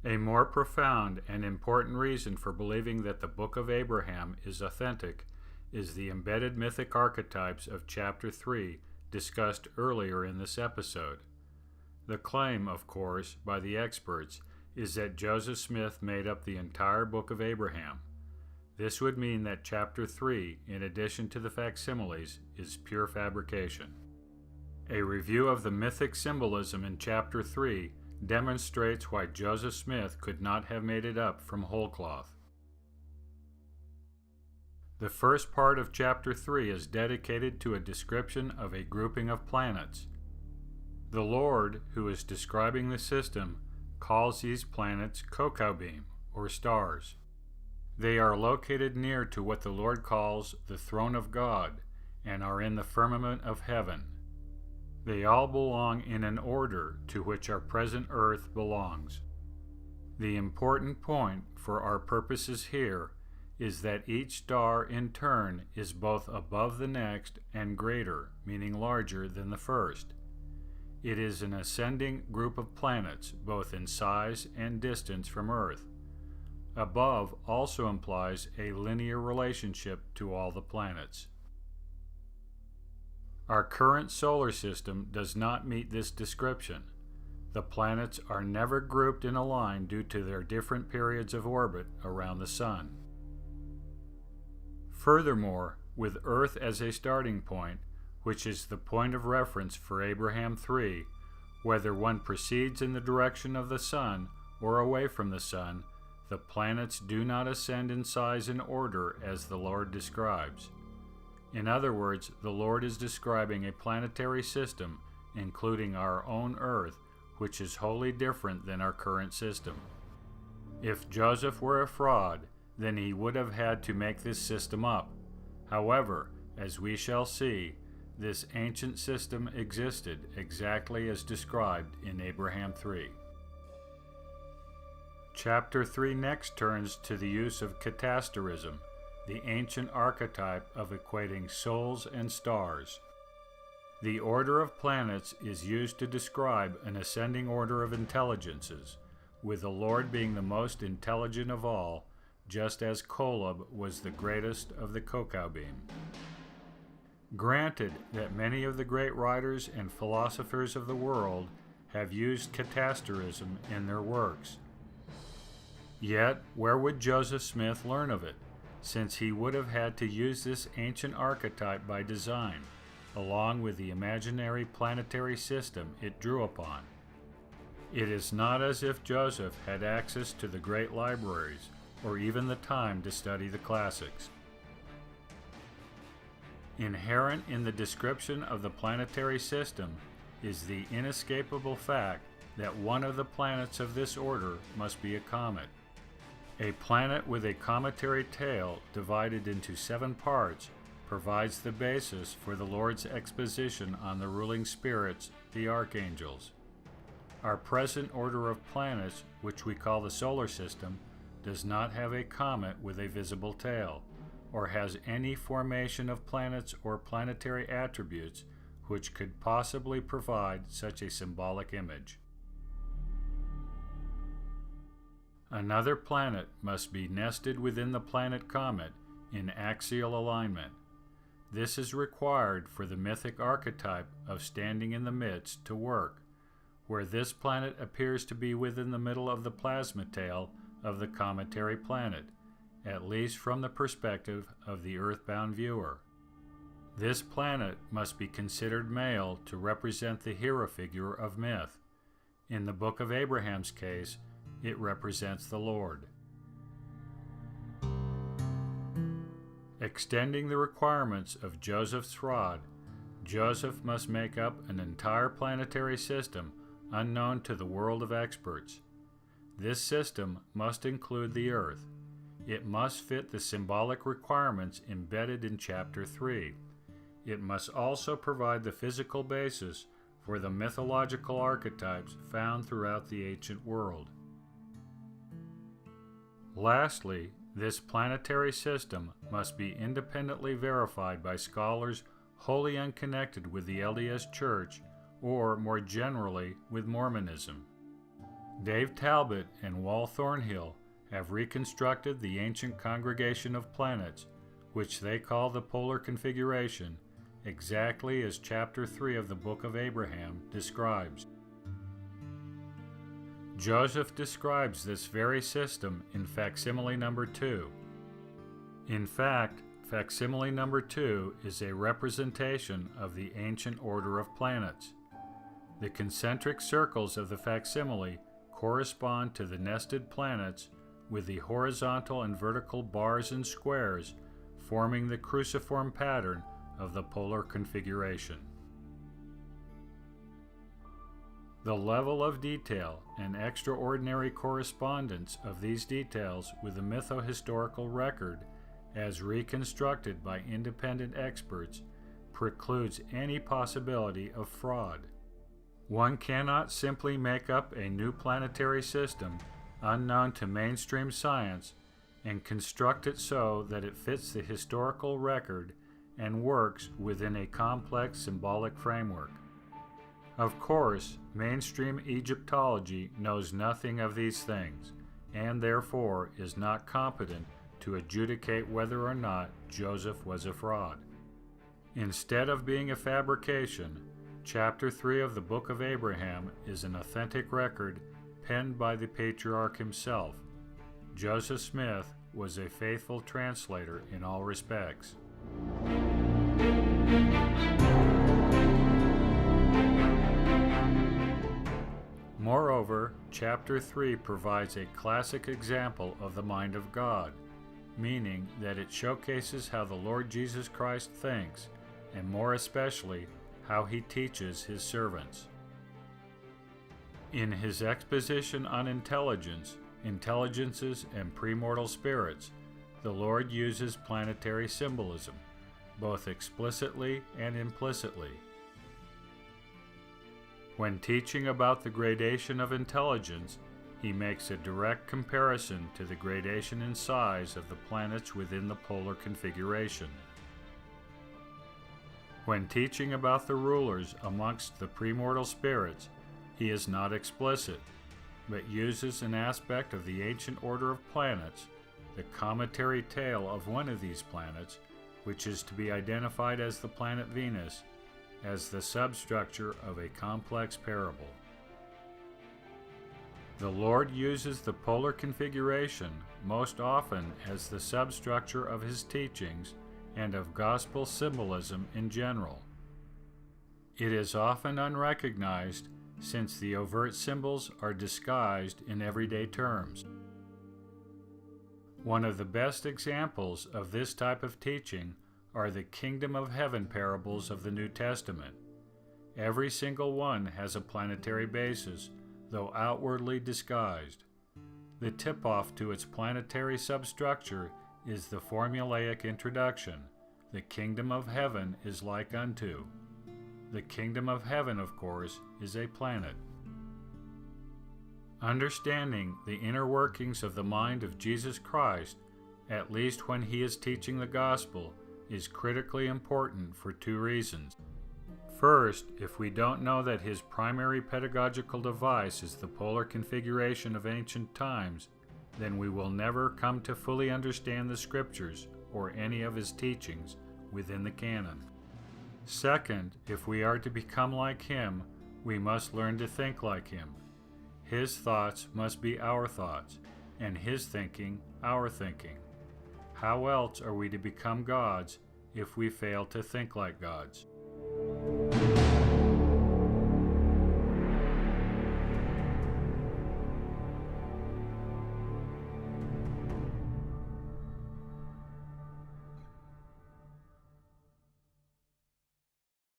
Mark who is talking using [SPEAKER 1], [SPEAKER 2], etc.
[SPEAKER 1] A more profound and important reason for believing that the Book of Abraham is authentic is the embedded mythic archetypes of Chapter 3 discussed earlier in this episode. The claim, of course, by the experts is that Joseph Smith made up the entire Book of Abraham. This would mean that Chapter 3, in addition to the facsimiles, is pure fabrication. A review of the mythic symbolism in Chapter 3 demonstrates why Joseph Smith could not have made it up from whole cloth. The first part of Chapter 3 is dedicated to a description of a grouping of planets. The Lord, who is describing the system, calls these planets Kokabim, or stars. They are located near to what the Lord calls the throne of God, and are in the firmament of heaven. They all belong in an order to which our present earth belongs. The important point for our purposes here is that each star in turn is both above the next and greater, meaning larger than the first. It is an ascending group of planets, both in size and distance from Earth. Above also implies a linear relationship to all the planets. Our current solar system does not meet this description. The planets are never grouped in a line due to their different periods of orbit around the Sun. Furthermore, with Earth as a starting point, which is the point of reference for Abraham 3, whether one proceeds in the direction of the Sun or away from the Sun, the planets do not ascend in size and order as the Lord describes. In other words, the Lord is describing a planetary system, including our own Earth, which is wholly different than our current system. If Joseph were a fraud, then he would have had to make this system up. However, as we shall see, this ancient system existed exactly as described in Abraham 3. Chapter 3 next turns to the use of catasterism, the ancient archetype of equating souls and stars. The order of planets is used to describe an ascending order of intelligences, with the Lord being the most intelligent of all, just as Kolob was the greatest of the Kokabim. Granted that many of the great writers and philosophers of the world have used catasterism in their works. Yet, where would Joseph Smith learn of it, since he would have had to use this ancient archetype by design, along with the imaginary planetary system it drew upon? It is not as if Joseph had access to the great libraries, or even the time to study the classics. Inherent in the description of the planetary system is the inescapable fact that one of the planets of this order must be a comet. A planet with a cometary tail divided into 7 parts provides the basis for the Lord's exposition on the ruling spirits, the archangels. Our present order of planets, which we call the solar system, does not have a comet with a visible tail, or has any formation of planets or planetary attributes which could possibly provide such a symbolic image. Another planet must be nested within the planet comet in axial alignment. This is required for the mythic archetype of standing in the midst to work, where this planet appears to be within the middle of the plasma tail of the cometary planet, at least from the perspective of the earthbound viewer. This planet must be considered male to represent the hero figure of myth. In the Book of Abraham's case, it represents the Lord. Extending the requirements of Joseph's rod, Joseph must make up an entire planetary system unknown to the world of experts. This system must include the Earth. It must fit the symbolic requirements embedded in Chapter 3. It must also provide the physical basis for the mythological archetypes found throughout the ancient world. Lastly, this planetary system must be independently verified by scholars wholly unconnected with the LDS Church or, more generally, with Mormonism. Dave Talbot and Wal Thornhill have reconstructed the ancient congregation of planets, which they call the polar configuration, exactly as chapter 3 of the Book of Abraham describes. Joseph describes this very system in facsimile number 2. In fact, facsimile number 2 is a representation of the ancient order of planets. The concentric circles of the facsimile correspond to the nested planets, with the horizontal and vertical bars and squares forming the cruciform pattern of the polar configuration. The level of detail and extraordinary correspondence of these details with the mytho-historical record, as reconstructed by independent experts, precludes any possibility of fraud. One cannot simply make up a new planetary system unknown to mainstream science and construct it so that it fits the historical record and works within a complex symbolic framework. Of course, mainstream Egyptology knows nothing of these things, and therefore is not competent to adjudicate whether or not Joseph was a fraud. Instead of being a fabrication, chapter 3 of the Book of Abraham is an authentic record penned by the patriarch himself. Joseph Smith was a faithful translator in all respects. Moreover, chapter 3 provides a classic example of the mind of God, meaning that it showcases how the Lord Jesus Christ thinks, and more especially, how he teaches his servants. In his exposition on intelligence, intelligences, and premortal spirits, the Lord uses planetary symbolism, both explicitly and implicitly. When teaching about the gradation of intelligence, he makes a direct comparison to the gradation in size of the planets within the polar configuration. When teaching about the rulers amongst the premortal spirits, he is not explicit, but uses an aspect of the ancient order of planets, the cometary tail of one of these planets, which is to be identified as the planet Venus, as the substructure of a complex parable. The Lord uses the polar configuration most often as the substructure of his teachings and of gospel symbolism in general. It is often unrecognized, since the overt symbols are disguised in everyday terms. One of the best examples of this type of teaching are the Kingdom of Heaven parables of the New Testament. Every single one has a planetary basis, though outwardly disguised. The tip-off to its planetary substructure is the formulaic introduction, "The kingdom of heaven is like unto." The kingdom of heaven, of course, is a planet. Understanding the inner workings of the mind of Jesus Christ, at least when he is teaching the gospel, is critically important for two reasons. First, if we don't know that his primary pedagogical device is the polar configuration of ancient times, then we will never come to fully understand the scriptures or any of his teachings within the canon. Second, if we are to become like him, we must learn to think like him. His thoughts must be our thoughts, and his thinking our thinking. How else are we to become gods if we fail to think like gods?